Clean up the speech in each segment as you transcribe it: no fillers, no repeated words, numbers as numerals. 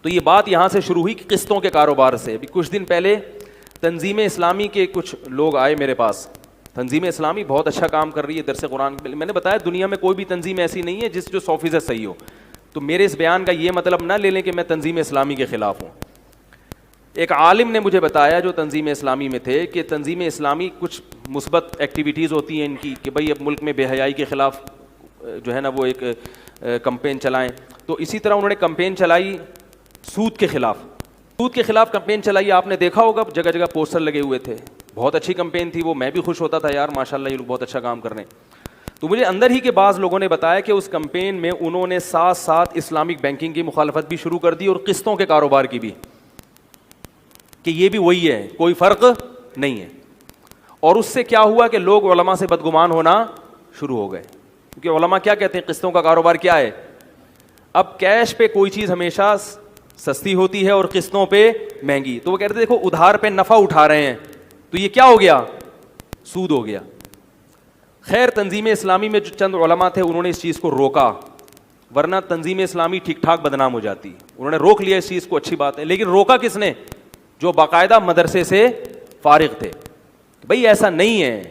تو یہ بات یہاں سے شروع ہوئی کہ قسطوں کے کاروبار سے. ابھی کچھ دن پہلے تنظیم اسلامی کے کچھ لوگ آئے میرے پاس. تنظیم اسلامی بہت اچھا کام کر رہی ہے درس قرآن. میں نے بتایا دنیا میں کوئی بھی تنظیم ایسی نہیں ہے جو 100% صحیح ہو. تو میرے اس بیان کا یہ مطلب نہ لے لیں کہ میں تنظیم اسلامی کے خلاف ہوں. ایک عالم نے مجھے بتایا جو تنظیم اسلامی میں تھے کہ تنظیم اسلامی کچھ مثبت ایکٹیویٹیز ہوتی ہیں ان کی کہ بھئی اب ملک میں بے حیائی کے خلاف جو ہے نا وہ ایک کمپین چلائیں. تو اسی طرح انہوں نے کمپین چلائی سود کے خلاف. سود کے خلاف کمپین چلائی. آپ نے دیکھا ہوگا جگہ جگہ پوسٹر لگے ہوئے تھے. بہت اچھی کمپین تھی وہ. میں بھی خوش ہوتا تھا یار ماشاءاللہ یہ لوگ بہت اچھا کام کر رہے ہیں. تو مجھے اندر ہی کے بعض لوگوں نے بتایا کہ اس کمپین میں انہوں نے ساتھ ساتھ اسلامک بینکنگ کی مخالفت بھی شروع کر دی اور قسطوں کے کاروبار کی بھی, کہ یہ بھی وہی ہے, کوئی فرق نہیں ہے. اور اس سے کیا ہوا کہ لوگ علماء سے بدگمان ہونا شروع ہو گئے. کیونکہ علماء کیا کہتے ہیں قسطوں کا کاروبار کیا ہے. اب کیش پہ کوئی چیز ہمیشہ سستی ہوتی ہے اور قسطوں پہ مہنگی. تو وہ کہتے ہیں دیکھو ادھار پہ نفع اٹھا رہے ہیں تو یہ کیا ہو گیا, سود ہو گیا. خیر تنظیم اسلامی میں جو چند علماء تھے انہوں نے اس چیز کو روکا, ورنہ تنظیم اسلامی ٹھیک ٹھاک بدنام ہو جاتی. انہوں نے روک لیا اس چیز کو, اچھی بات ہے. لیکن روکا کس نے؟ جو باقاعدہ مدرسے سے فارغ تھے. بھئی ایسا نہیں ہے.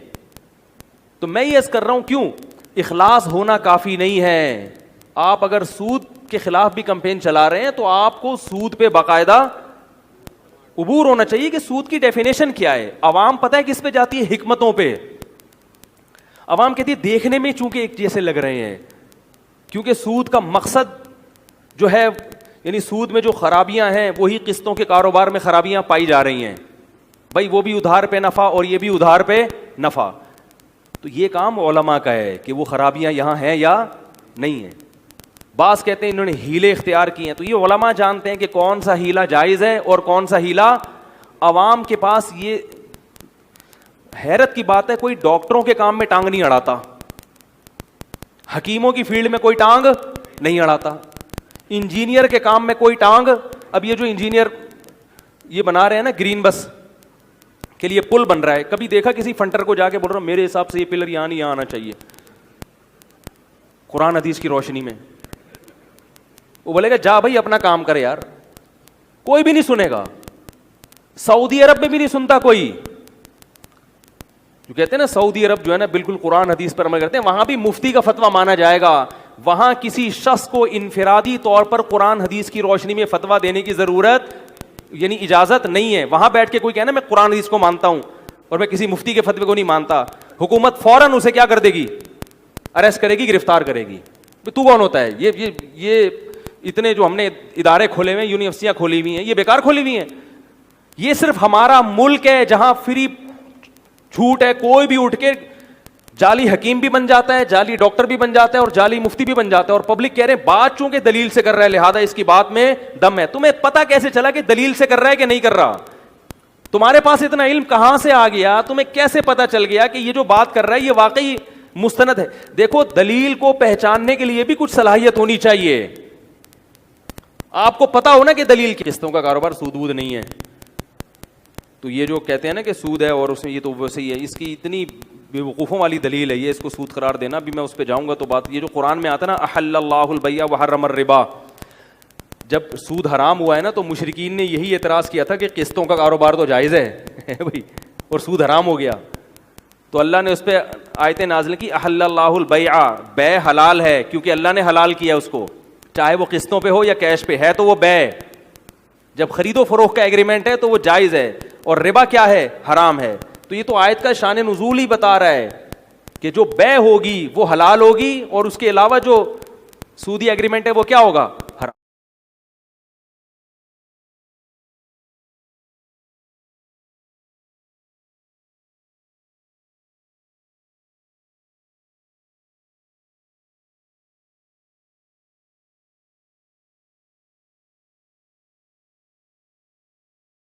تو میں یہ عرض کر رہا ہوں کیوں اخلاص ہونا کافی نہیں ہے. آپ اگر سود کے خلاف بھی کمپین چلا رہے ہیں تو آپ کو سود پہ باقاعدہ عبور ہونا چاہیے کہ سود کی ڈیفینیشن کیا ہے. عوام پتہ ہے کس پہ جاتی ہے؟ حکمتوں پہ. عوام کہتی ہے دیکھنے میں چونکہ ایک جیسے لگ رہے ہیں, کیونکہ سود کا مقصد جو ہے یعنی سود میں جو خرابیاں ہیں وہی قسطوں کے کاروبار میں خرابیاں پائی جا رہی ہیں. بھائی وہ بھی ادھار پہ نفع اور یہ بھی ادھار پہ نفع. تو یہ کام علماء کا ہے کہ وہ خرابیاں یہاں ہیں یا نہیں ہیں. بعض کہتے ہیں انہوں نے ہیلے اختیار کیے ہیں. تو یہ علماء جانتے ہیں کہ کون سا ہیلا جائز ہے اور کون سا ہیلا. عوام کے پاس یہ حیرت کی بات ہے کوئی ڈاکٹروں کے کام میں ٹانگ نہیں اڑاتا, حکیموں کی فیلڈ میں کوئی ٹانگ نہیں اڑاتا, انجینئر کے کام میں کوئی ٹانگ. اب یہ جو انجینئر یہ بنا رہے ہیں نا گرین بس کے لیے پل بن رہا ہے, کبھی دیکھا کسی فنٹر کو جا کے بول رہا ہوں میرے حساب سے یہ پلر یہاں نہیں آنا چاہیے قرآن حدیث کی روشنی میں؟ وہ بولے گا جا بھائی اپنا کام کرے یار. کوئی بھی نہیں سنے گا. سعودی عرب میں بھی نہیں سنتا کوئی. جو کہتے ہیں نا سعودی عرب جو ہے نا بالکل قرآن حدیث پر عمل کرتے ہیں, وہاں بھی مفتی کا فتویٰ مانا جائے گا. وہاں کسی شخص کو انفرادی طور پر قرآن حدیث کی روشنی میں فتویٰ دینے کی ضرورت یعنی اجازت نہیں ہے. وہاں بیٹھ کے کوئی کہنا میں قرآن حدیث کو مانتا ہوں اور میں کسی مفتی کے فتوے کو نہیں مانتا, حکومت فوراً اسے کیا کر دے گی, اریسٹ کرے گی, گرفتار کرے گی. تو کون ہوتا ہے یہ اتنے جو ہم نے ادارے کھولے ہوئے ہیں, یونیورسٹیاں کھولی ہوئی ہیں, یہ بیکار کھولی ہوئی ہیں. یہ صرف ہمارا ملک ہے جہاں فری جھوٹ ہے. کوئی بھی اٹھ کے جعلی حکیم بھی بن جاتا ہے, جعلی ڈاکٹر بھی بن جاتا ہے اور جعلی مفتی بھی بن جاتا ہے. اور پبلک کہہ رہے ہیں بات چونکہ دلیل سے کر رہا ہے لہذا اس کی بات میں دم ہے. تمہیں پتہ کیسے چلا کہ دلیل سے کر رہا ہے کہ نہیں کر رہا؟ تمہارے پاس اتنا علم کہاں سے آ گیا؟ تمہیں کیسے پتہ چل گیا کہ یہ جو بات کر رہا ہے یہ واقعی مستند ہے؟ دیکھو دلیل کو پہچاننے کے لیے بھی کچھ صلاحیت ہونی چاہیے. آپ کو پتا ہو نا کہ دلیل کی. قسطوں کا کاروبار سود وود نہیں ہے. تو یہ جو کہتے ہیں نا کہ سود ہے اور اس میں یہ تو ویسے ہی ہے, اس کی اتنی بیوقوفوں والی دلیل ہے یہ اس کو سود قرار دینا. بھی میں اس پہ جاؤں گا تو بات یہ جو قرآن میں آتا ہے نا احل اللہ البیع وحرم الربا, جب سود حرام ہوا ہے نا تو مشرکین نے یہی اعتراض کیا تھا کہ قسطوں کا کاروبار تو جائز ہے بھائی اور سود حرام ہو گیا. تو اللہ نے اس پہ آیتیں نازل کی احل اللہ البیع, بے حلال ہے کیونکہ اللہ نے حلال کیا اس کو, چاہے وہ قسطوں پہ ہو یا کیش پہ ہے تو وہ بے. جب خرید و فروخت کا ایگریمنٹ ہے تو وہ جائز ہے اور ربا کیا ہے, حرام ہے. تو یہ تو آیت کا شان نزول ہی بتا رہا ہے کہ جو بے ہوگی وہ حلال ہوگی اور اس کے علاوہ جو سودی ایگریمنٹ ہے وہ کیا ہوگا,